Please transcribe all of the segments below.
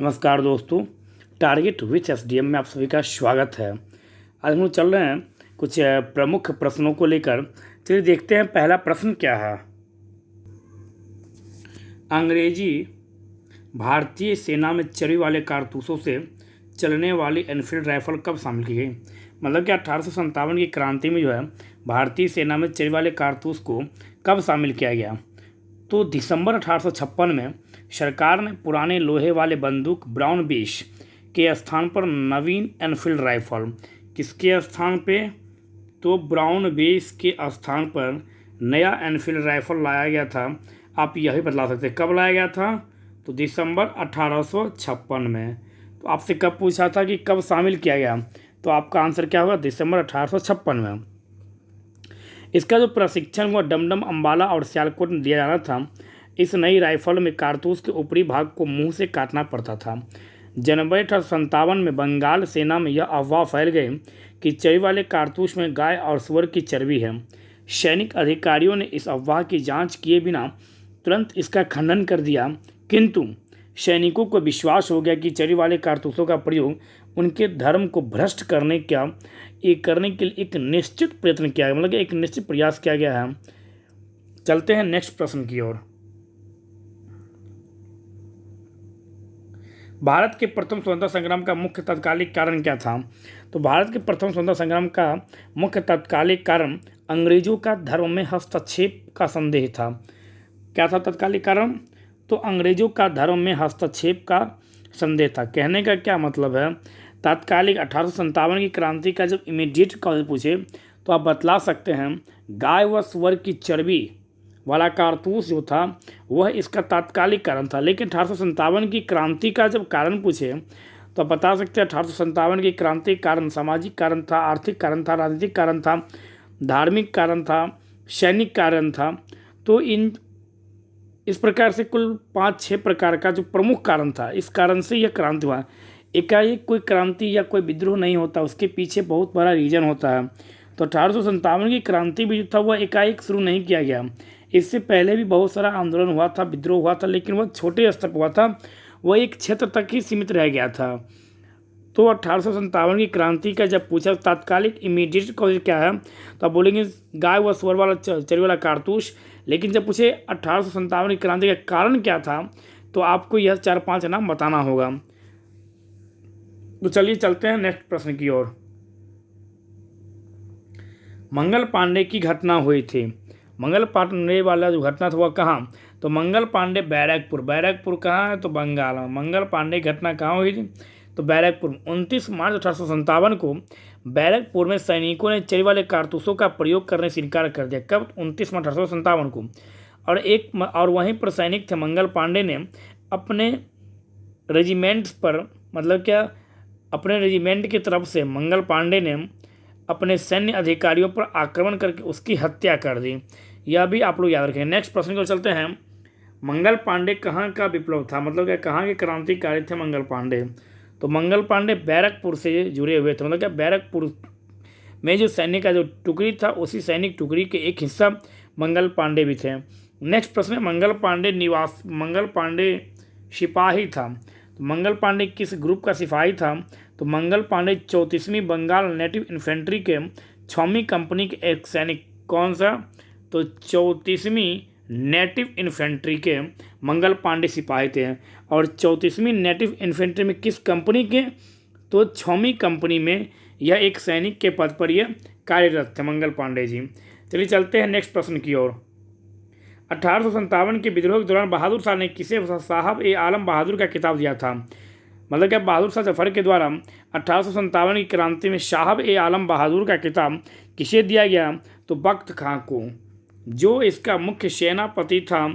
नमस्कार दोस्तों, target with SDM में आप सभी का स्वागत है। आज हम लोग चल रहे हैं कुछ प्रमुख प्रश्नों को लेकर। चलिए देखते हैं पहला प्रश्न क्या है। अंग्रेजी भारतीय सेना में चरी वाले कारतूसों से चलने वाली एनफील्ड राइफल कब शामिल की गई? मतलब कि 1857 की क्रांति में जो है भारतीय सेना में चरी वाले कारतूस को कब शामिल किया गया? तो दिसंबर 1856 में सरकार ने पुराने लोहे वाले बंदूक ब्राउन बेस के स्थान पर नवीन एनफील्ड राइफल, किसके स्थान पे? तो ब्राउन बेस के स्थान पर नया एनफील्ड राइफल लाया गया था। आप यही बतला सकते हैं कब लाया गया था? तो दिसंबर 1856 में। तो आपसे कब पूछा था कि कब शामिल किया गया, तो आपका आंसर क्या होगा? दिसंबर 1856 में। इसका जो प्रशिक्षण हुआ डमडम, अंबाला और सियालकोट में दिया जाना था। इस नई राइफल में कारतूस के ऊपरी भाग को मुंह से काटना पड़ता था। जनवरी 1857 में बंगाल सेना में यह अफवाह फैल गई कि चरी वाले कारतूस में गाय और सुअर की चर्बी है। सैनिक अधिकारियों ने इस अफवाह की जांच किए बिना तुरंत इसका खंडन कर दिया, किंतु सैनिकों को विश्वास हो गया कि चरी वाले कारतूसों का प्रयोग उनके धर्म को भ्रष्ट करने के लिए एक निश्चित प्रयत्न किया गया, मतलब एक निश्चित प्रयास किया गया है। चलते हैं नेक्स्ट प्रश्न की ओर। भारत के प्रथम स्वतंत्रता संग्राम का मुख्य तत्कालिक कारण क्या था? तो भारत के प्रथम स्वतंत्रता संग्राम का मुख्य तत्कालिक कारण अंग्रेजों का धर्म में हस्तक्षेप का संदेह था। क्या था तत्कालिक कारण? तो अंग्रेजों का धर्म में हस्तक्षेप का संदेह था। कहने का क्या मतलब है? तात्कालिक 1857 की क्रांति का जब इमीडिएट कॉज पूछे तो आप बतला सकते हैं गाय व सुअर की चर्बी वाला कारतूस जो था वह इसका तात्कालिक कारण था। लेकिन 1857 की क्रांति का जब कारण पूछे तो आप बता सकते हैं 1857 की क्रांति कारण सामाजिक कारण था, आर्थिक कारण था, राजनीतिक कारण था, धार्मिक कारण था, सैनिक कारण था। तो इस प्रकार से कुल 5-6 प्रकार का जो प्रमुख कारण था, इस कारण से यह क्रांति हुआ। एकाएक कोई क्रांति या कोई विद्रोह नहीं होता, उसके पीछे बहुत बड़ा रीजन होता है। तो 1857 की क्रांति भी जो था वह एकाएक शुरू नहीं किया गया। इससे पहले भी बहुत सारा आंदोलन हुआ था, विद्रोह हुआ था, लेकिन वह छोटे स्तर पर हुआ था, वह एक क्षेत्र तक ही सीमित रह गया था। तो 1857 की क्रांति का जब पूछा तात्कालिक इमीडिएट कॉज क्या है तो आप बोलेंगे गाय व सुअर वाला चरी वाला कारतूस। लेकिन जब पूछे 1857 की क्रांति का कारण क्या था तो आपको यह 4-5 नाम बताना होगा। तो चलिए चलते हैं नेक्स्ट प्रश्न की ओर। मंगल पांडे की घटना हुई थी। मंगल पांडे वाला जो घटना था वह कहाँ? तो मंगल पांडे बैरकपुर कहाँ है? तो बंगाल में। मंगल पांडे की घटना कहाँ हुई थी? तो बैरकपुर। 29 मार्च 1857 को बैरकपुर में सैनिकों ने चरी वाले कारतूसों का प्रयोग करने से इनकार कर दिया। कब? 29 मार्च 1857 को। और वहीं पर सैनिक थे मंगल पांडे ने अपने रेजिमेंट्स पर, मतलब क्या, अपने रेजिमेंट की तरफ से मंगल पांडे ने अपने सैन्य अधिकारियों पर आक्रमण करके उसकी हत्या कर दी। यह भी आप लोग याद रखें। नेक्स्ट प्रश्न को चलते हैं। मंगल पांडे कहाँ का विप्लव था, मतलब क्या कहाँ के क्रांतिकारी थे मंगल पांडे? तो मंगल पांडे बैरकपुर से जुड़े हुए थे, मतलब क्या बैरकपुर में जो सैनिक का जो टुकड़ी था उसी सैनिक टुकड़ी के एक हिस्सा मंगल पांडे भी थे। नेक्स्ट प्रश्न है मंगल पांडे सिपाही था। तो मंगल पांडे किस ग्रुप का सिपाही था? तो मंगल पांडे 34वीं बंगाल नेटिव इन्फेंट्री के 6वीं कंपनी के एक सैनिक। कौन सा? तो 34वीं नेटिव इन्फेंट्री के मंगल पांडे सिपाही थे। और 34वीं नेटिव इन्फेंट्री में किस कंपनी के? तो 6वीं कंपनी में यह एक सैनिक के पद पर यह कार्यरत थे मंगल पांडे जी। चलिए चलते हैं नेक्स्ट प्रश्न की ओर। 1857 के विद्रोह के दौरान बहादुर शाह ने किसे साहब ए आलम बहादुर का खिताब दिया था? मतलब क्या बहादुर शाह जफर के द्वारा 1857 की क्रांति में साहब ए आलम बहादुर का खिताब किसे दिया गया? तो बख्त खां को। जो इसका मुख्य सेनापति था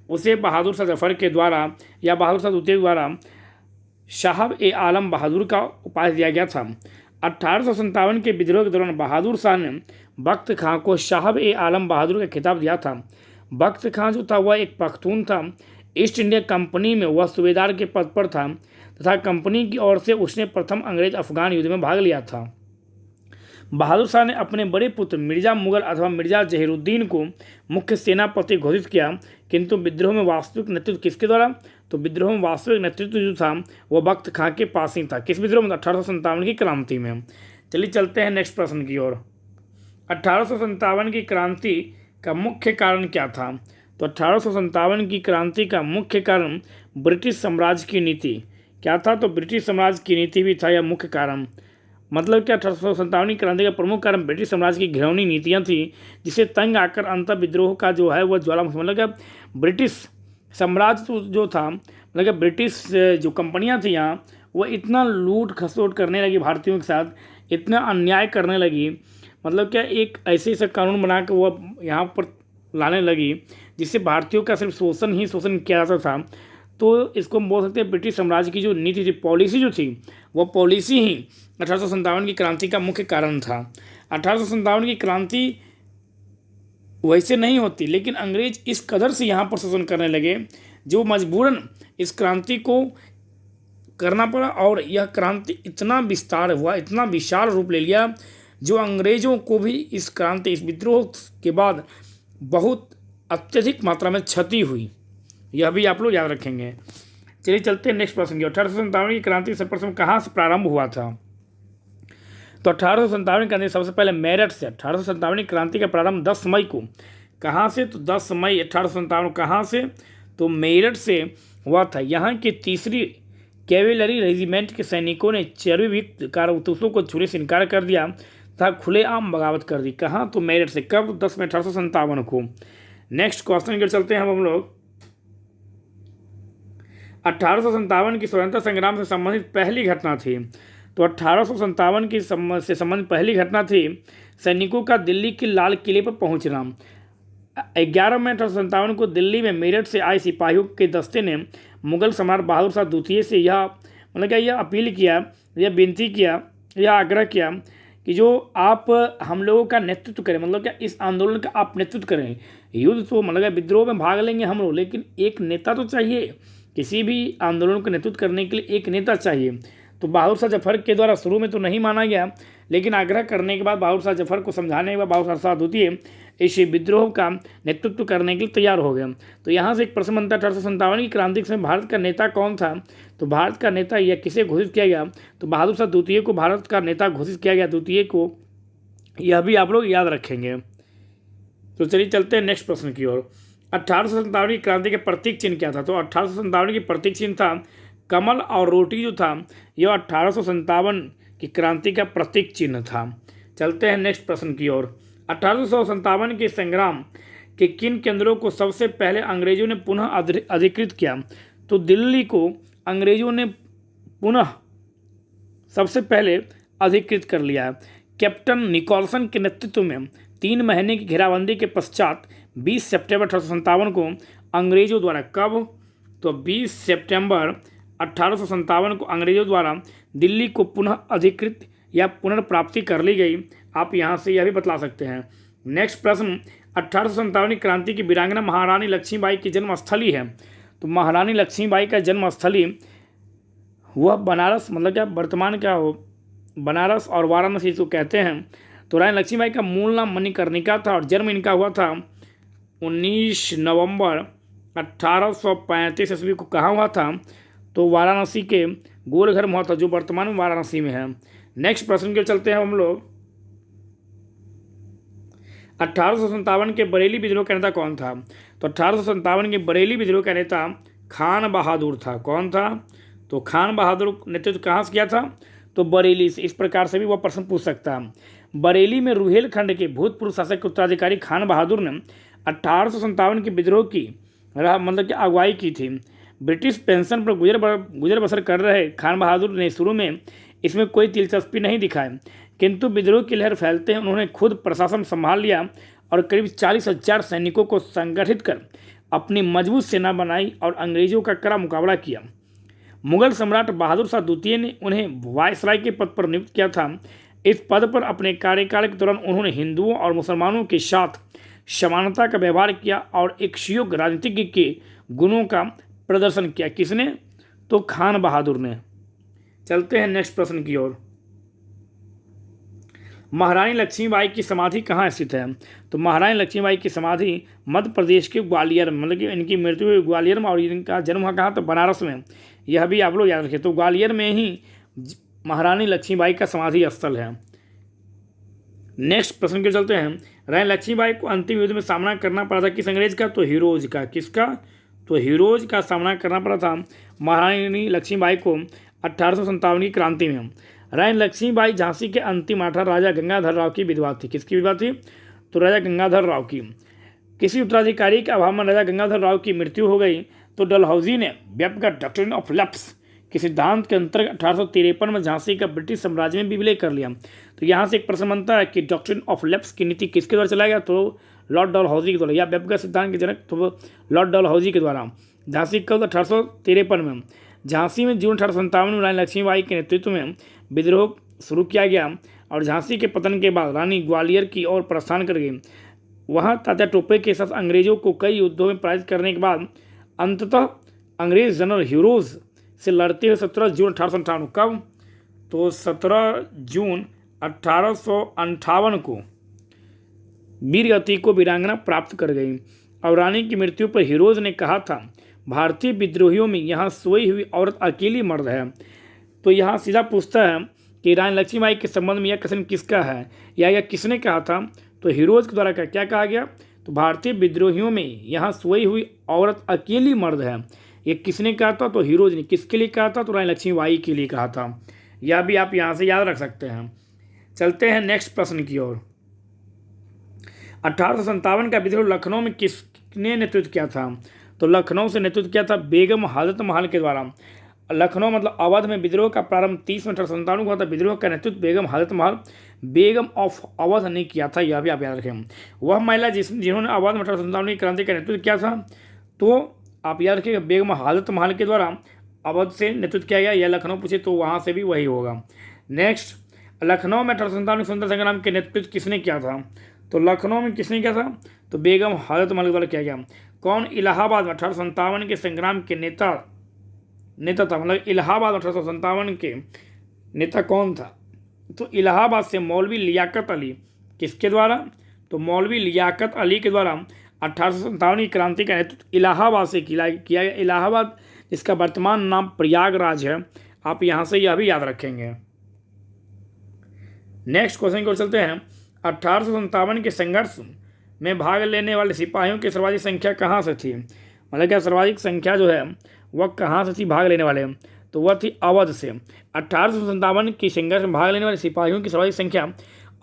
उसे बहादुर शाह जफर के द्वारा या बहादुर शाह द्वितीय द्वारा साहब ए आलम बहादुर का उपाधि दिया गया था। 1857 के विद्रोह के दौरान बहादुर शाह ने बख्त खां को साहब ए आलम बहादुर का खिताब दिया था। बख्त खां जो था वह एक पख्तून था। ईस्ट इंडिया कंपनी में वह सूबेदार के पद पर था तथा कंपनी की ओर से उसने प्रथम अंग्रेज अफगान युद्ध में भाग लिया था। बहादुर शाह ने अपने बड़े पुत्र मिर्जा मुगल अथवा मिर्जा जहीरुद्दीन को मुख्य सेनापति घोषित किया, किंतु विद्रोह में वास्तविक नेतृत्व किसके द्वारा? तो विद्रोह में वास्तविक नेतृत्व जो था वो बख्त खां के पास ही था। किस विद्रोह में? 1857 की क्रांति में। चलिए चलते हैं नेक्स्ट प्रश्न की ओर। 1857 की क्रांति का मुख्य कारण क्या था? तो 1857 की क्रांति का मुख्य कारण ब्रिटिश साम्राज्य की नीति क्या था? तो ब्रिटिश साम्राज्य की नीति भी था यह मुख्य कारण। मतलब क्या? 1857 की क्रांति का प्रमुख कारण ब्रिटिश साम्राज्य की घिनौनी नीतियां थी, जिसे तंग आकर अंतः विद्रोह का जो है वह ज्वालामुखी, मतलब क्या ब्रिटिश साम्राज्य जो था, मतलब क्या ब्रिटिश जो कंपनियां थी यहाँ, वो इतना लूट खसोट करने लगी भारतीयों के साथ, इतना अन्याय करने लगी, मतलब क्या एक ऐसे ऐसा कानून बना के वो यहाँ पर लाने लगी जिससे भारतीयों का सिर्फ शोषण ही शोषण किया जाता था। तो इसको हम बोल सकते हैं ब्रिटिश साम्राज्य की जो नीति थी, पॉलिसी जो थी, वो पॉलिसी ही 1857 की क्रांति का मुख्य कारण था। 1857 की क्रांति वैसे नहीं होती, लेकिन अंग्रेज इस कदर से यहाँ पर शोषण करने लगे जो मजबूरन इस क्रांति को करना पड़ा, और यह क्रांति इतना विस्तार हुआ, इतना विशाल रूप ले लिया, जो अंग्रेजों को भी इस क्रांति, इस विद्रोह के बाद बहुत अत्यधिक मात्रा में क्षति हुई। यह भी आप लोग याद रखेंगे। चलिए चलते हैं नेक्स्ट प्रश्न की। 1857 की क्रांति सर्वप्रथम कहाँ से प्रारंभ हुआ था? तो 1857 की क्रांति सबसे पहले मेरठ से। 1857 की क्रांति का प्रारंभ 10 मई को कहाँ से? तो 10 मई 1857 कहाँ से? तो मेरठ से हुआ था। यहाँ की 3री कैवेलरी रेजिमेंट के सैनिकों ने चरबीयुक्त कारतूसों को छुरी से इनकार कर दिया तथा खुलेआम बगावत कर दी। कहाँ? तो मेरठ से। कब? 10 मई 1857 को। नेक्स्ट क्वेश्चन की चलते हैं हम लोग। 1857 की स्वतंत्रता संग्राम से संबंधित पहली घटना थी। तो 1857 की से संबंधित पहली घटना थी सैनिकों का दिल्ली के लाल किले पर पहुंचना। 11 मई 1857 को दिल्ली में मेरठ से आए सिपाहियों के दस्ते ने मुगल सम्राट बहादुर शाह द्वितीय से यह मतलब क्या यह अपील किया, यह विनती किया, यह आग्रह किया कि जो आप हम लोगों का नेतृत्व करें, मतलब क्या इस आंदोलन का आप नेतृत्व करें। युद्ध तो मतलब विद्रोह में भाग लेंगे हम लोग, लेकिन एक नेता तो चाहिए। किसी भी आंदोलन को नेतृत्व करने के लिए एक नेता चाहिए। तो बहादुर शाह जफर के द्वारा शुरू में तो नहीं माना गया, लेकिन आग्रह करने के बाद बहादुर शाह जफर को समझाने के बाद बहादुर शाह द्वितीय इस विद्रोह का नेतृत्व करने के लिए तैयार हो गया। तो यहाँ से एक प्रश्न बनता है 1857 की क्रांति के समय भारत का नेता कौन था? तो भारत का नेता यह किसे घोषित किया गया? तो बहादुर शाह द्वितीय को भारत का नेता घोषित किया गया, द्वितीय को। यह भी आप लोग याद रखेंगे। तो चलिए चलते हैं नेक्स्ट प्रश्न की ओर। 1857 की क्रांति के प्रतीक चिन्ह क्या था? तो 1857 की प्रतीक चिन्ह था कमल और रोटी जो था, यह 1857 की क्रांति का प्रतीक चिन्ह था। चलते हैं नेक्स्ट प्रश्न की ओर। 1857 के संग्राम के किन केंद्रों को सबसे पहले अंग्रेजों ने पुनः अधिकृत किया? तो दिल्ली को अंग्रेजों ने पुनः सबसे पहले अधिकृत कर लिया। कैप्टन निकोलसन के नेतृत्व में 3 महीने की घेराबंदी के पश्चात 20 सितंबर 1857 को अंग्रेजों द्वारा, कब? तो 20 सितंबर 1857 को अंग्रेजों द्वारा दिल्ली को पुनः अधिकृत या पुनर्प्राप्ति कर ली गई। आप यहाँ से यह भी बतला सकते हैं। नेक्स्ट प्रश्न, 1857 की क्रांति की वीरांगना महारानी लक्ष्मीबाई की जन्मस्थली है। तो महारानी लक्ष्मीबाई का जन्मस्थली वह बनारस, मतलब क्या वर्तमान क्या हो बनारस और वाराणसी इसको कहते हैं। तो रानी लक्ष्मीबाई का मूल नाम मणिकर्णिका था और जन्म इनका हुआ था 19 नवंबर 1835 ईस्वी को। कहाँ हुआ था? तो वाराणसी के गोलघर में हुआ था, जो वर्तमान में वाराणसी में है। नेक्स्ट प्रश्न के चलते हैं हम लोग। 1857 के बरेली विद्रोह का नेता कौन था? तो 1857 के बरेली विद्रोह का नेता खान बहादुर था। कौन था? तो खान बहादुर नेतृत्व कहाँ से किया था? तो बरेली से। इस प्रकार से भी वह प्रश्न पूछ सकता है। बरेली में रुहेलखंड के भूतपूर्व शासक के उत्तराधिकारी खान बहादुर ने 1857 के विद्रोह की मतलब कि अगुवाई की थी। ब्रिटिश पेंशन पर गुजर बसर कर रहे खान बहादुर ने शुरू में इसमें कोई दिलचस्पी नहीं दिखाई, किंतु विद्रोह की लहर फैलते हैं उन्होंने खुद प्रशासन संभाल लिया और करीब 40,000 सैनिकों को संगठित कर अपनी मजबूत सेना बनाई और अंग्रेजों का कड़ा मुकाबला किया। मुगल सम्राट बहादुर शाह द्वितीय ने उन्हें वायसराय के पद पर नियुक्त किया था। इस पद पर अपने कार्यकाल के दौरान उन्होंने हिंदुओं और मुसलमानों के साथ समानता का व्यवहार किया और एक सुयोग्य राजनीतिज्ञ के गुणों का प्रदर्शन किया। किसने? तो खान बहादुर ने। चलते हैं नेक्स्ट प्रश्न की ओर। महारानी लक्ष्मीबाई की समाधि कहाँ स्थित है? तो महारानी लक्ष्मीबाई की समाधि मध्य प्रदेश के ग्वालियर में, मतलब कि इनकी मृत्यु हुई ग्वालियर में और इनका जन्म हुआ कहाँ? तो बनारस में। यह भी आप लोग याद रखिए। तो ग्वालियर में ही महारानी लक्ष्मीबाई का समाधि स्थल है। नेक्स्ट प्रश्न के चलते हैं। रानी लक्ष्मीबाई को अंतिम युद्ध में सामना करना पड़ा था किस अंग्रेज का? तो हीरोज का। किसका? तो हीरोज का सामना करना पड़ा था महारानी लक्ष्मीबाई को 1857 की क्रांति में। रानी लक्ष्मीबाई झांसी के अंतिम आठा राजा गंगाधर राव की विधवा थी। किसकी विधवा थी? तो राजा गंगाधर राव की। किसी उत्तराधिकारी के अभाव में राजा गंगाधर राव की मृत्यु हो गई तो डलहौजी ने व्यक्तिगत डॉक्ट्रिन ऑफ लैप्स के सिद्धांत के अंतर्गत 1853 में झांसी का ब्रिटिश साम्राज्य में विलय कर लिया। तो यहाँ से एक प्रश्न बनता है कि डॉक्ट्रिन ऑफ लैप्स की नीति किसके द्वारा चलाया गया? तो लॉर्ड डलहौजी के द्वारा, या व्यक्तिगत सिद्धांत के जनक तो लॉर्ड डलहौजी के द्वारा। झांसी कब? 1853 में। झांसी में जून 1857 में रानी लक्ष्मीबाई के नेतृत्व में विद्रोह शुरू किया गया और झांसी के पतन के बाद रानी ग्वालियर की ओर प्रस्थान कर गई। वहाँ तात्या टोपे के साथ अंग्रेजों को कई युद्धों में पराजित करने के बाद अंततः अंग्रेज जनरल हीरोज से लड़ते हुए 17 जून 1858 कब? तो 17 जून 1858 को वीरगति को वीरांगना प्राप्त कर गई। और रानी की मृत्यु पर हीरोज ने कहा था, भारतीय विद्रोहियों में यहाँ सोई हुई औरत अकेली मर्द है। तो यहाँ सीधा पूछता है कि रानी लक्ष्मीबाई के संबंध में यह कथन किसका है, या यह किसने कहा था? तो हीरोज के द्वारा क्या कहा गया? तो भारतीय विद्रोहियों में यहाँ सोई हुई औरत अकेली मर्द है। ये किसने कहा था? तो हीरोज ने। किसके लिए कहा था? तो रानी लक्ष्मीबाई के लिए कहा था। यह भी आप यहाँ से याद रख सकते हैं। चलते हैं नेक्स्ट प्रश्न की ओर। 1857 का विद्रोह लखनऊ में किसने नेतृत्व किया था? तो लखनऊ से नेतृत्व किया था बेगम हजरत महल के द्वारा। लखनऊ मतलब अवध में विद्रोह का प्रारंभ 30 में 1857 को हुआ था। विद्रोह का नेतृत्व बेगम हजरत महल बेगम ऑफ अवध ने किया था। यह भी आप याद रखें। वह महिला जिन्होंने अवध में 1857 की क्रांति का नेतृत्व किया था, तो आप याद रखिएगा बेगम हजरत महल के द्वारा अवध से नेतृत्व किया गया। यह लखनऊ पूछे तो वहाँ से भी वही होगा। नेक्स्ट, लखनऊ में 1857 स्वतंत्रता संग्राम के नेतृत्व किसने किया था? तो लखनऊ में किसने किया था? तो बेगम हजरत महल के द्वारा किया गया। कौन इलाहाबाद में 1857 के संग्राम के नेता था? मतलब इलाहाबाद 1857 के नेता कौन था? तो इलाहाबाद से मौलवी लियाकत अली। किसके द्वारा? तो मौलवी लियाकत अली के द्वारा 1857 की क्रांति का नेतृत्व इलाहाबाद से किया गया। इलाहाबाद जिसका वर्तमान नाम प्रयागराज है। आप यहाँ से यह भी याद रखेंगे। नेक्स्ट क्वेश्चन की ओर चलते हैं। 1857 के संघर्ष में भाग लेने वाले सिपाहियों की सर्वाधिक संख्या कहाँ से थी? मतलब क्या सर्वाधिक संख्या जो है वह कहाँ से थी भाग लेने वाले? तो वह थी अवध से। 1857 की संघर्ष में भाग लेने वाले सिपाहियों की सर्वाधिक संख्या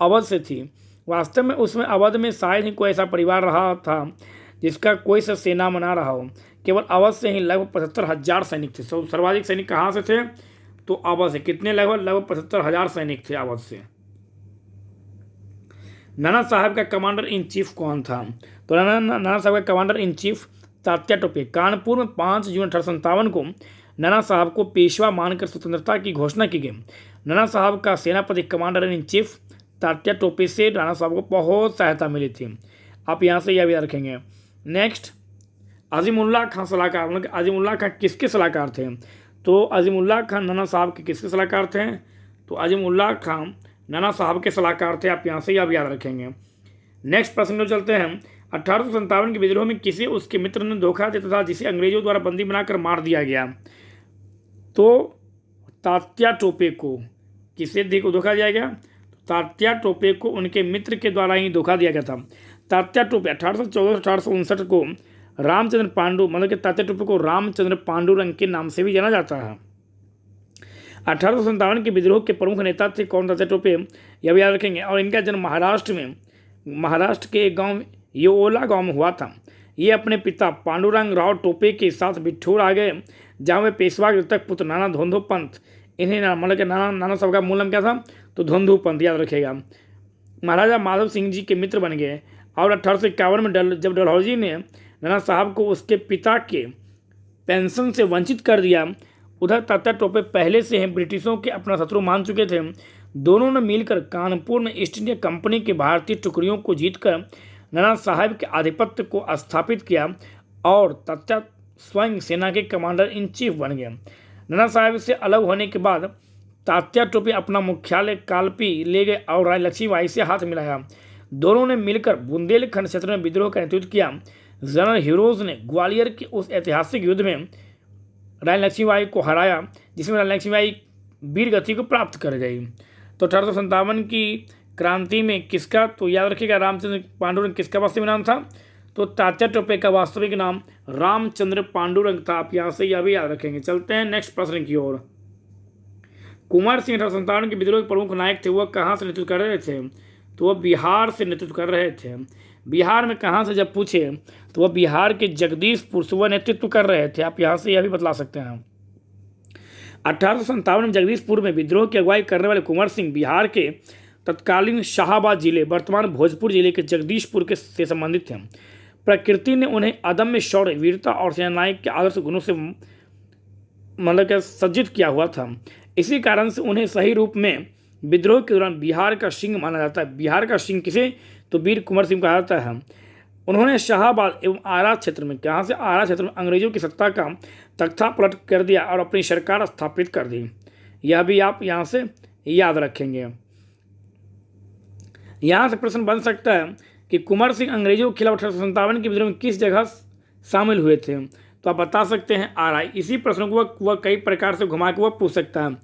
अवध से थी। वास्तव में उसमें अवध में शायद ही कोई ऐसा परिवार रहा था जिसका कोई सा सेना मना रहा हो। केवल अवध से ही लगभग 75,000 सैनिक थे। तो सर्वाधिक सैनिक कहाँ से थे? तो अवध से। कितने? लगभग 75,000 सैनिक थे अवध से। नाना साहब का कमांडर इन चीफ कौन था? तो नाना साहब का commander in chief Tatya Tope. Kanpur में 5 जून 1857 को नाना साहब को पेशवा मानकर स्वतंत्रता की घोषणा की गई। नाना साहब का सेनापति commander in chief Tatya Tope से नाना साहब को बहुत सहायता मिली थी। आप यहाँ से यह भी याद रखेंगे। नेक्स्ट, अजीमुल्लाह खां सलाहकार। मतलब अजीमुल्लाह खां किसके सलाहकार थे? तो अजीमुल्लाह खां नाना साहब के किसके सलाहकार थे? तो अजीमुल्लाह खां नाना साहब के सलाहकार थे। आप यहाँ से यह भी याद रखेंगे। नेक्स्ट प्रश्न को चलते हैं। 1857 के विद्रोह में किसी उसके मित्र ने धोखा दिया तथा जिसे अंग्रेजों द्वारा बंदी बनाकर मार दिया गया। तो तात्या टोपे को किसे धोखा दिया गया? तात्या टोपे को उनके मित्र के द्वारा ही धोखा दिया गया था। तात्या टोपे 1814 1859 को रामचंद्र पांडु, मतलब कि तात्या टोपे को रामचंद्र पांडुरंग के नाम से भी जाना जाता है। 1857 के विद्रोह के प्रमुख नेता थे कौन? तात्या टोपे। यह भी याद रखेंगे। और इनका जन्म महाराष्ट्र के एक गांव येओला गांव में हुआ था। ये अपने पिता पांडुरंग राव टोपे के साथ बिठूर आ गए, जहाँ वे पेशवा के तक पुत्र नाना धोंधो पंत, इन्हें मतलब कि नाना साहब का मूल नाम क्या था? तो धोंधो पंत, याद रखिएगा। महाराजा माधव सिंह जी के मित्र बन गए। और 1851 में जब डलहौजी ने नाना साहब को उसके पिता के पेंशन से वंचित कर दिया, उधर तात्या टोपे पहले से ही ब्रिटिशों के अपना शत्रु मान चुके थे। दोनों ने मिलकर कानपुर में ईस्ट इंडिया कंपनी के भारतीय टुकड़ियों को जीतकर नाना साहब के आधिपत्य को स्थापित किया और तात्या स्वयं सेना के कमांडर इन चीफ बन गए। नाना साहब से अलग होने के बाद तात्या टोपे अपना मुख्यालय कालपी ले गए और रानी लक्ष्मीबाई से हाथ मिलाया। दोनों ने मिलकर बुंदेलखंड क्षेत्र में विद्रोह का नेतृत्व किया। जनरल हीरोज ने ग्वालियर के उस ऐतिहासिक युद्ध में रानी लक्ष्मीबाई को हराया, जिसमें रानी लक्ष्मीबाई वीर गति को प्राप्त कर गई। तो 1857 की क्रांति में किसका, तो याद रखिएगा, रामचंद्र पांडुरंग किसका वास्तविक नाम था? तो तात्या टोपे का वास्तविक नाम रामचंद्र पांडुरंग था। आप यहाँ से यह भी याद रखेंगे। चलते हैं नेक्स्ट प्रश्न की ओर। कुंवर सिंह 1857 के विद्रोह के प्रमुख नायक थे, वह कहाँ से नेतृत्व कर रहे थे? तो वह बिहार से नेतृत्व कर रहे थे। बिहार में कहाँ से जब पूछे तो वह बिहार के जगदीशपुर से वह नेतृत्व कर रहे थे। आप यहाँ से यह भी बतला सकते हैं। 1857 में जगदीशपुर में विद्रोह की अगुवाई करने वाले कुंवर सिंह बिहार के तत्कालीन शाहाबाद जिले, वर्तमान भोजपुर जिले के जगदीशपुर के से संबंधित थे। प्रकृति ने उन्हें अदम्य शौर्य, वीरता और सेनानायक के आदर्श गुणों से मतलब क्या सज्जित किया हुआ था। इसी कारण से उन्हें सही रूप में विद्रोह के दौरान बिहार का सिंह माना जाता है। बिहार का सिंह किसे? तो वीर कुंवर सिंह कहा जाता है। उन्होंने शाहाबाद एवं आरा क्षेत्र में, कहाँ से? आरा क्षेत्र में अंग्रेजों की सत्ता का तख्ता पलट कर दिया और अपनी सरकार स्थापित कर दी। यह भी आप यहाँ से याद रखेंगे। यहाँ से प्रश्न बन सकता है कि कुंवर सिंह अंग्रेजों के खिलाफ 1857 के विद्रोह में किस जगह शामिल हुए थे? तो आप बता सकते हैं आरा। इसी प्रश्न को वह कई प्रकार से घुमा के वह पूछ सकता है।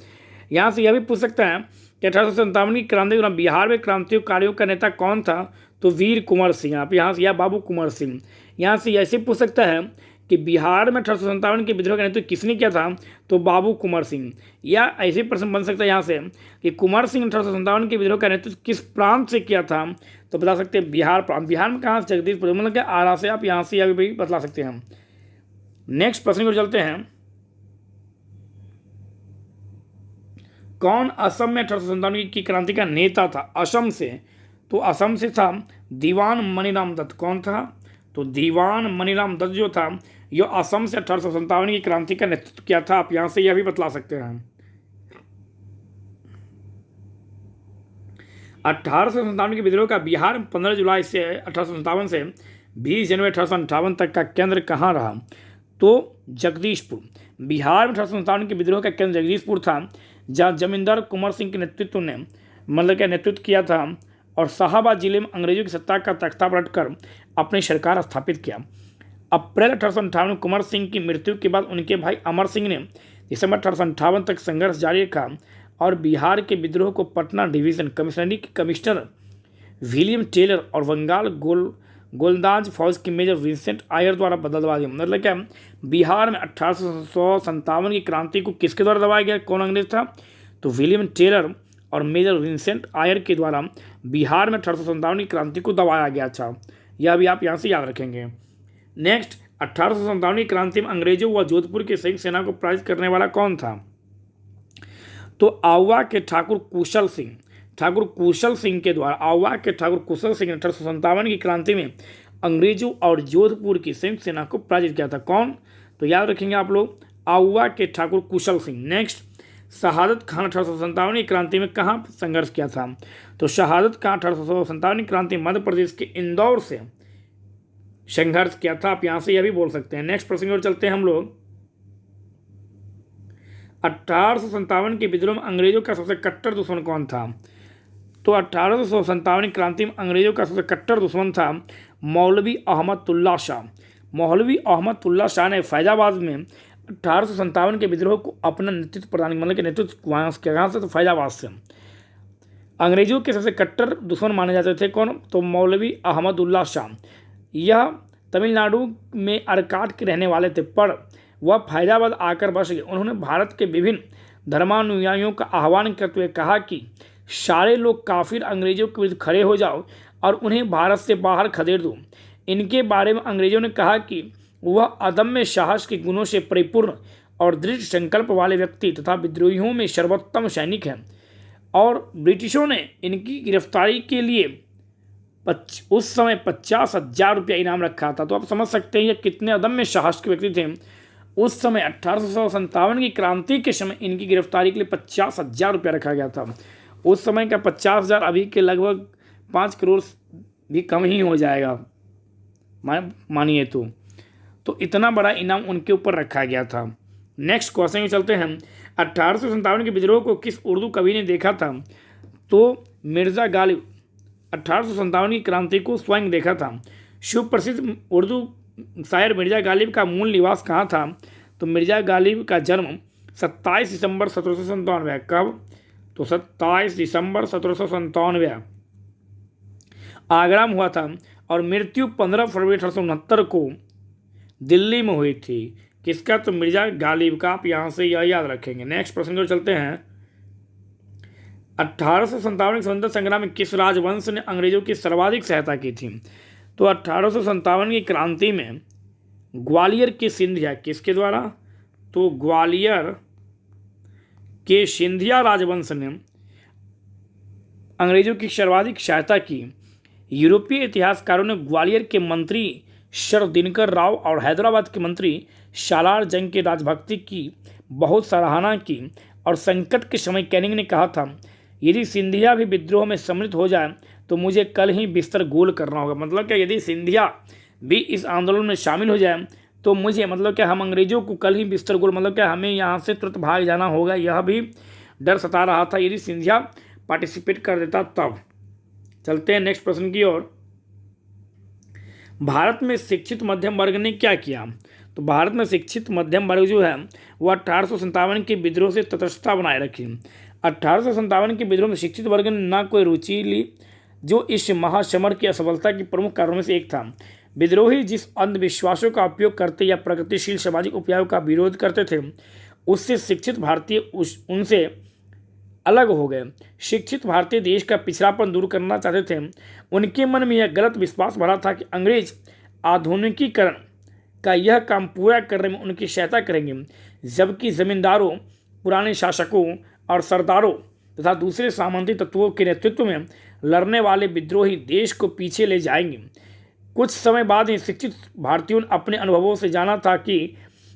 यहाँ से यह भी पूछ सकता है कि 1857 की क्रांति के दौरान बिहार में क्रांतिकारियों का नेता कौन था? तो वीर कुंवर सिंह। आप यहाँ से, या बाबू कुंवर सिंह। यहाँ से ऐसे पूछ सकता है कि बिहार में 1857 के विद्रोह का नेतृत्व किसने किया था? तो बाबू कुंवर सिंह। या ऐसे प्रश्न बन सकता है यहाँ से कि कुंवर सिंह 1857 के विद्रोह का नेतृत्व किस प्रांत से किया था? तो बता सकते हैं बिहार प्रांत। बिहार में कहाँ से? जगदीशपुर, मतलब क्या आरा से। आप यहाँ से यह भी बतला सकते हैं। नेक्स्ट प्रश्न को चलते हैं। कौन असम में 1857 की क्रांति का नेता था? असम से, तो असम से था दीवान मनीराम दत्त। कौन था? तो दीवान मनीराम दत्त जो था, यह असम से 1857 की क्रांति का नेतृत्व किया था। आप यहाँ से यह भी बतला सकते हैं। 1857 के विद्रोह का बिहार में 15 जुलाई से 1857 से 20 जनवरी 1858 तक का केंद्र कहाँ रहा? तो जगदीशपुर। बिहार में 1857 के विद्रोह का केंद्र जगदीशपुर था, जहाँ जमींदार कुंवर सिंह के नेतृत्व ने मतलब क्या नेतृत्व किया था और शाहाबाद जिले में अंग्रेजों की सत्ता का तख्ता पलटकर अपनी सरकार स्थापित किया। अप्रैल 1858 में कुंवर सिंह की मृत्यु के बाद उनके भाई अमर सिंह ने दिसंबर 1858 तक संघर्ष जारी रखा और बिहार के विद्रोह को पटना डिवीजन कमिश्नरी के कमिश्नर विलियम टेलर और बंगाल गोलंदाज फौज के मेजर विंसेंट आयर द्वारा दबा दिया। मतलब क्या, बिहार में 1857 की क्रांति को किसके द्वारा दबाया गया? कौन अंग्रेज था? तो विलियम टेलर और मेजर विंसेंट आयर के द्वारा बिहार में 1857 की क्रांति को दबाया गया था। यह भी आप यहाँ से याद रखेंगे। नेक्स्ट, 1857 की क्रांति में अंग्रेजों व जोधपुर की संयुक्त सेना को पराजित करने वाला कौन था? तो आवा के ठाकुर कुशल सिंह। ठाकुर कुशल सिंह के द्वारा, आवा के ठाकुर कुशल सिंह ने 1857 की क्रांति में अंग्रेजों और जोधपुर की संयुक्त सेना को पराजित किया था। कौन? तो याद रखेंगे आप लोग, आवा के ठाकुर कुशल सिंह। नेक्स्ट, शहादत खान 1857 की क्रांति में कहाँ संघर्ष किया था? तो शहादत खान 1857 की क्रांति मध्य प्रदेश के इंदौर से संघर्ष किया था। आप यहाँ से यह भी बोल सकते हैं। नेक्स्ट प्रश्न और चलते हैं हम लोग। 1857 के विद्रोह में अंग्रेजों का सबसे कट्टर दुश्मन कौन था? तो 1857 की क्रांति में अंग्रेजों का सबसे कट्टर दुश्मन था मौलवी अहमदुल्ला शाह। मौलवी अहमदुल्ला शाह ने फैजाबाद में 1857 के विद्रोह को अपना नेतृत्व प्रदान, मतलब कि नेतृत्व कहाँ से? तो फैजाबाद से। अंग्रेजों के सबसे कट्टर दुश्मन माने जाते थे कौन? तो मौलवी अहमदुल्ला शाह। यह तमिलनाडु में अरकाट के रहने वाले थे, पर वह फैजाबाद आकर बस गए। उन्होंने भारत के विभिन्न धर्मानुयायियों का आह्वान करते हुए कहा कि सारे लोग काफिर अंग्रेजों के विरुद्ध खड़े हो जाओ और उन्हें भारत से बाहर खदेड़ दो। इनके बारे में अंग्रेजों ने कहा कि वह अदम्य साहस के गुणों से परिपूर्ण और दृढ़ संकल्प वाले व्यक्ति तथा विद्रोहियों में सर्वोत्तम सैनिक हैं, और ब्रिटिशों ने इनकी गिरफ्तारी के लिए उस समय 50,000 रुपया इनाम रखा था। तो आप समझ सकते हैं ये कितने अदम्य साहस के व्यक्ति थे। उस समय 1857 की क्रांति के समय इनकी गिरफ्तारी के लिए 50,000 रुपया रखा गया था। उस समय का 50,000 अभी के लगभग 5 करोड़ भी कम ही हो जाएगा मानिए तो इतना बड़ा इनाम उनके ऊपर रखा गया था। नेक्स्ट क्वेश्चन में चलते हैं। 1857 के विद्रोह को किस उर्दू कवि ने देखा था? तो मिर्ज़ा गालिब 1857 की क्रांति को स्वयं देखा था। सुप्रसिद्ध उर्दू शायर मिर्ज़ा गालिब का मूल निवास कहाँ था? तो मिर्ज़ा गालिब का जन्म 27 दिसंबर 1797। कब? तो 27 दिसंबर 1797 आगरा में हुआ था और मृत्यु 15 फरवरी 1869 को दिल्ली में हुई थी। किसका? तो मिर्ज़ा गालिब का। आप यहाँ से यह याद रखेंगे। नेक्स्ट प्रश्न की ओर चलते हैं। 1857 के स्वतंत्रता संग्राम में किस राजवंश ने अंग्रेजों की सर्वाधिक सहायता की थी? तो 1857 की क्रांति में ग्वालियर के सिंधिया किसके द्वारा? तो ग्वालियर के सिंधिया राजवंश ने अंग्रेजों की सर्वाधिक सहायता की। यूरोपीय इतिहासकारों ने ग्वालियर के मंत्री सर दिनकर राव और हैदराबाद के मंत्री सालार जंग के राजभक्ति की बहुत सराहना की और संकट के समय कैनिंग ने कहा था, यदि सिंधिया भी विद्रोह में सम्मिलित हो जाए तो मुझे कल ही बिस्तर गोल करना होगा। मतलब क्या, यदि सिंधिया भी इस आंदोलन में शामिल हो जाए तो मुझे, मतलब क्या, हम अंग्रेजों को कल ही बिस्तर गोल, मतलब क्या, हमें यहाँ से तुरंत भाग जाना होगा। यह भी डर सता रहा था यदि सिंधिया पार्टिसिपेट कर देता तब। चलते हैं नेक्स्ट प्रश्न की ओर। भारत में शिक्षित मध्यम वर्ग ने क्या किया? तो भारत में शिक्षित मध्यम वर्ग जो है वह 1857 के विद्रोह से तटस्थता बनाए रखी। 1857 के विद्रोह में शिक्षित वर्ग ने न कोई रुचि ली, जो इस महासमर की असफलता के प्रमुख कारणों में से एक था। विद्रोही जिस अंधविश्वासों का उपयोग करते या प्रगतिशील सामाजिक उपायों का विरोध करते थे, उससे शिक्षित भारतीय उनसे अलग हो गए। शिक्षित भारतीय देश का पिछड़ापन दूर करना चाहते थे। उनके मन में यह गलत विश्वास भरा था कि अंग्रेज आधुनिकीकरण का यह काम पूरा करने में उनकी सहायता करेंगे, जबकि जमींदारों, पुराने शासकों और सरदारों तथा दूसरे सामंती तत्वों के नेतृत्व में लड़ने वाले विद्रोही देश को पीछे ले जाएंगे। कुछ समय बाद ही शिक्षित भारतीयों ने अपने अनुभवों से जाना था कि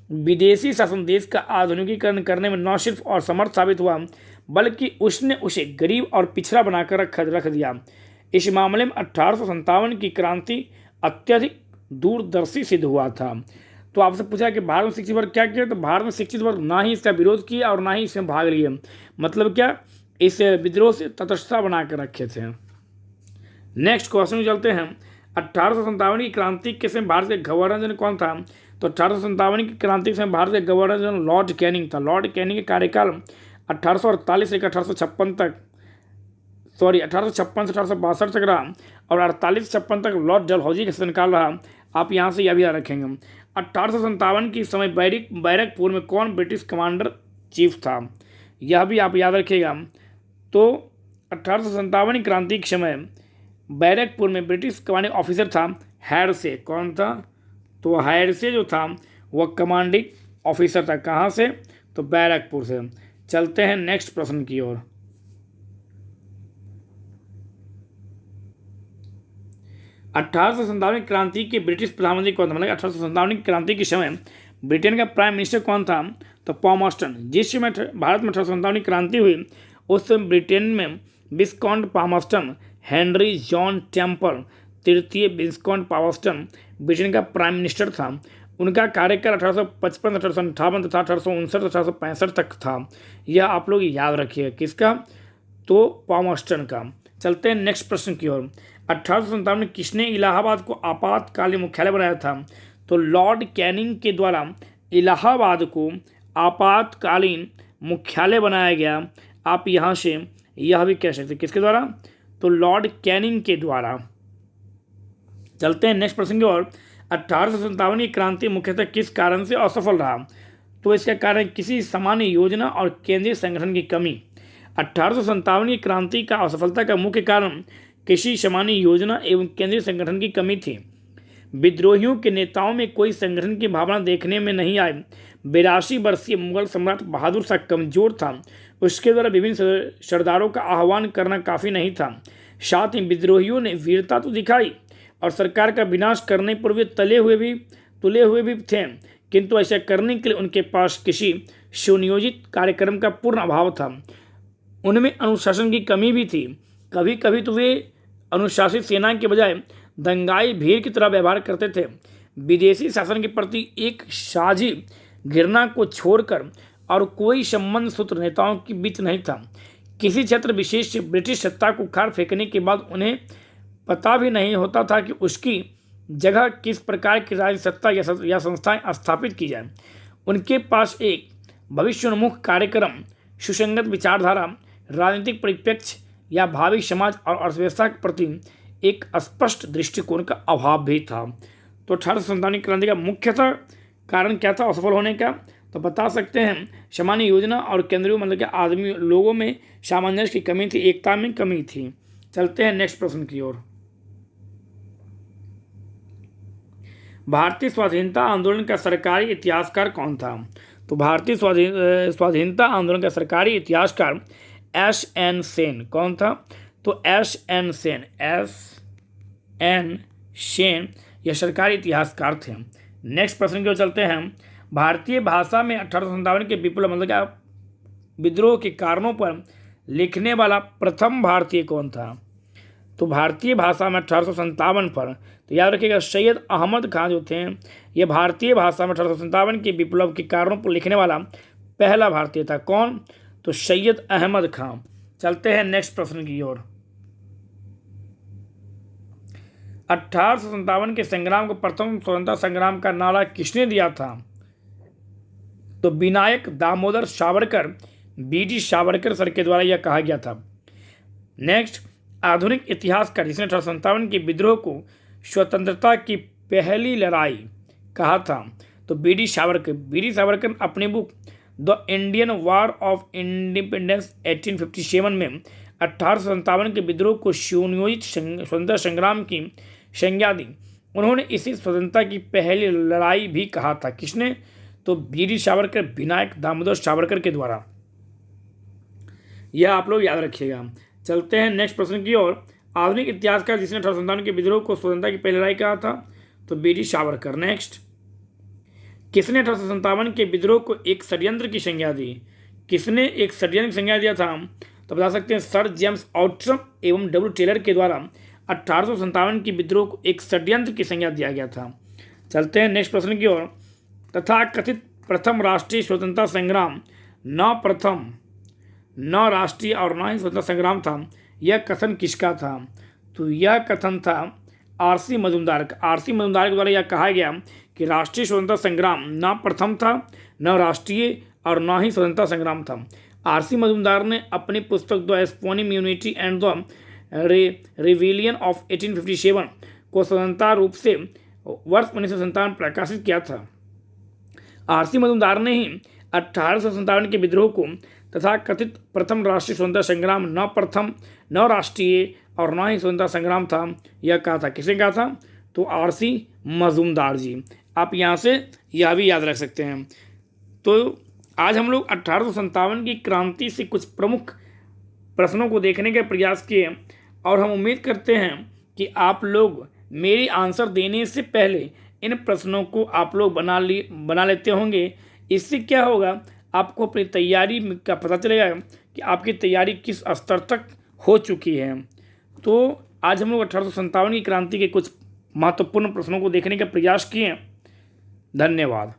विदेशी शासन देश का आधुनिकीकरण करने में न सिर्फ असमर्थ साबित हुआ, बल्कि उसने उसे गरीब और पिछड़ा बनाकर रख दिया। इस मामले में 1857 की क्रांति अत्यधिक दूरदर्शी सिद्ध हुआ था। तो आपसे पूछा कि भारत में शिक्षित वर्ग क्या किया? तो भारत में शिक्षित वर्ग ना ही इसका विरोध किया और ना ही इसमें भाग लिए। मतलब क्या, इस विद्रोह से तटस्थता बना कर रखे थे। नेक्स्ट क्वेश्चन में चलते हैं। 1857 की क्रांति के समय भारत के गवर्नर जनरल कौन था? तो 1857 की क्रांति के समय भारत के गवर्नर जनरल लॉर्ड कैनिंग था। लॉर्ड कैनिंग के कार्यकाल 1848 से 1856 तक, 1856 से 1862 तक रहा और 48 से 56 तक लॉर्ड डलहौजी का शासनकाल रहा। आप यहाँ से यह भी याद रखेंगे। 1857 के समय बैरकपुर में कौन ब्रिटिश कमांडर चीफ था? यह भी आप याद रखिएगा। तो 1857 की क्रांति के समय बैरकपुर में ब्रिटिश कमांडिंग ऑफिसर था हैडसे। कौन था? तो हैडसे जो था वह कमांडिंग ऑफिसर था। कहाँ से? तो बैरकपुर से। चलते हैं नेक्स्ट प्रश्न की ओर। 1857 क्रांति के ब्रिटिश प्रधानमंत्री कौन था? मतलब 1857 की क्रांति के समय ब्रिटेन का प्राइम मिनिस्टर कौन था? तो पामर्स्टन। जिस समय भारत में 1857 की क्रांति हुई उस समय ब्रिटेन में विस्काउंट पामर्स्टन, हेनरी जॉन टेम्पल तृतीय विस्काउंट पामर्स्टन ब्रिटेन का प्राइम मिनिस्टर था। उनका कार्यकाल 1855, 1858 तथा 1859, 1865 तक था। यह आप लोग याद रखिए। किसका? तो पामर्स्टन का। चलते हैं नेक्स्ट प्रश्न की ओर। 1857 में किसने इलाहाबाद को आपातकालीन मुख्यालय बनाया था? तो लॉर्ड कैनिंग के द्वारा इलाहाबाद को आपातकालीन मुख्यालय बनाया गया। आप यहाँ से यह भी कह सकते हैं। किसके द्वारा? तो लॉर्ड कैनिंग के द्वारा। चलते हैं नेक्स्ट प्रश्न की ओर। 1857 की क्रांति मुख्यतः किस कारण से असफल रहा? तो इसका कारण किसी सामान्य योजना और केंद्रीय संगठन की कमी। 1857 की क्रांति का असफलता का मुख्य कारण किसी सामान्य योजना एवं केंद्रीय संगठन की कमी थी। विद्रोहियों के नेताओं में कोई संगठन की भावना देखने में नहीं आई। 82 वर्षीय मुगल सम्राट बहादुर शाह कमजोर था। उसके द्वारा विभिन्न सरदारों का आह्वान करना काफ़ी नहीं था। साथ ही विद्रोहियों ने वीरता तो दिखाई और सरकार का विनाश करने पर वे तुले हुए भी थे, किंतु ऐसा करने के लिए उनके पास किसी सुनियोजित कार्यक्रम का पूर्ण अभाव था। उनमें अनुशासन की कमी भी थी। कभी कभी तो वे अनुशासित सेना के बजाय दंगाई भीड़ की तरह व्यवहार करते थे। विदेशी शासन के प्रति एक साझी घृणा को छोड़कर और कोई संबंध सूत्र नेताओं के बीच नहीं था। किसी क्षेत्र विशेष से ब्रिटिश सत्ता को उखाड़ फेंकने के बाद उन्हें पता भी नहीं होता था कि उसकी जगह किस प्रकार की राजनीतिक सत्ता या संस्थाएं स्थापित की जाए। उनके पास एक भविष्योन्मुख कार्यक्रम, सुसंगत विचारधारा, राजनीतिक परिप्रेक्ष्य या भावी समाज और अर्थव्यवस्था के प्रति एक स्पष्ट दृष्टिकोण का अभाव भी था। तो 1857 क्रांति का मुख्यतः कारण क्या था असफल होने का? तो बता सकते हैं सामान्य योजना और केंद्रीय मतलब के आदमी लोगों में सामंजस्य की कमी थी, एकता में कमी थी। चलते हैं नेक्स्ट प्रश्न की ओर। भारतीय स्वाधीनता आंदोलन का सरकारी इतिहासकार कौन था? तो भारतीय स्वाधीनता आंदोलन का सरकारी इतिहासकार S.N. सेन। कौन था? तो S.N. सेन यह सरकारी इतिहासकार थे। नेक्स्ट प्रश्न की ओर चलते हैं। भारतीय भाषा में 1857 के विप्लव मतलब क्या विद्रोह के कारणों पर लिखने वाला प्रथम भारतीय कौन था? तो भारतीय भाषा में 1857 पर, तो याद रखिएगा सैयद अहमद खां जो थे, ये भारतीय भाषा में 1857 के विप्लव के कारणों पर लिखने वाला पहला भारतीय था। कौन? तो सैयद अहमद खां। चलते हैं नेक्स्ट प्रश्न की ओर। 1857 के संग्राम को प्रथम स्वतंत्रता संग्राम का नारा किसने दिया था? तो विनायक दामोदर सावरकर, B.D. सावरकर सर के द्वारा यह कहा गया था। नेक्स्ट, आधुनिक इतिहासकार जिसने 1857 के विद्रोह को स्वतंत्रता की पहली लड़ाई कहा था, तो B.D. सावरकर। B.D. सावरकर अपनी book the Indian war of independence 1857 में 1857 के विद्रोह को सुनियोजित स्वतंत्रता संग्राम की संज्ञा दी। उन्होंने इसे स्वतंत्रता की पहली लड़ाई भी कहा था। किसने? तो B.D. सावरकर, विनायक दामोदर सावरकर के द्वारा। यह आप लोग याद रखिएगा। चलते हैं नेक्स्ट प्रश्न की ओर। आधुनिक इतिहासकार जिसने 1857 के विद्रोह को स्वतंत्रता की पहली लड़ाई कहा था, तो B.D. सावरकर। नेक्स्ट, किसने 1857 के विद्रोह को एक षड्यंत्र की संज्ञा दी? किसने एक षड्यंत्र की संज्ञा दिया था? तो बता सकते हैं सर जेम्स आउट्रम एवं W. टेलर के द्वारा 1857 के विद्रोह को एक षड्यंत्र की संज्ञा दिया गया था। चलते हैं नेक्स्ट प्रश्न की ओर। तथा कथित प्रथम राष्ट्रीय स्वतंत्रता संग्राम न राष्ट्रीय और न ही स्वतंत्रता संग्राम था, यह कथन किसका था? तो यह कथन था R.C. मजूमदार का। R.C. मजूमदार के द्वारा यह कहा गया कि राष्ट्रीय स्वतंत्रता संग्राम न प्रथम था, न राष्ट्रीय और न ही स्वतंत्रता संग्राम था। R.C. मजूमदार ने अपनी पुस्तक the sepoy mutiny and the rebellion of 1857 को स्वतंत्रता रूप से वर्ष 1957 प्रकाशित किया था। R.C. मजूमदार ने ही 1857 के विद्रोह को तथा कथित प्रथम राष्ट्रीय स्वतंत्रता संग्राम न प्रथम, न राष्ट्रीय और न ही स्वतंत्रता संग्राम था, यह कहा था। किसने कहा था? तो R.C. मजूमदार जी। आप यहाँ से यह भी याद रख सकते हैं। तो आज हम लोग 1857 की क्रांति से कुछ प्रमुख प्रश्नों को देखने का प्रयास किए और हम उम्मीद करते हैं कि आप लोग मेरी आंसर देने से पहले इन प्रश्नों को आप लोग बना लेते होंगे। इससे क्या होगा, आपको अपनी तैयारी का पता चलेगा कि आपकी तैयारी किस स्तर तक हो चुकी है। तो आज हम लोग 1857 की क्रांति के कुछ महत्वपूर्ण प्रश्नों को देखने का प्रयास किए। धन्यवाद।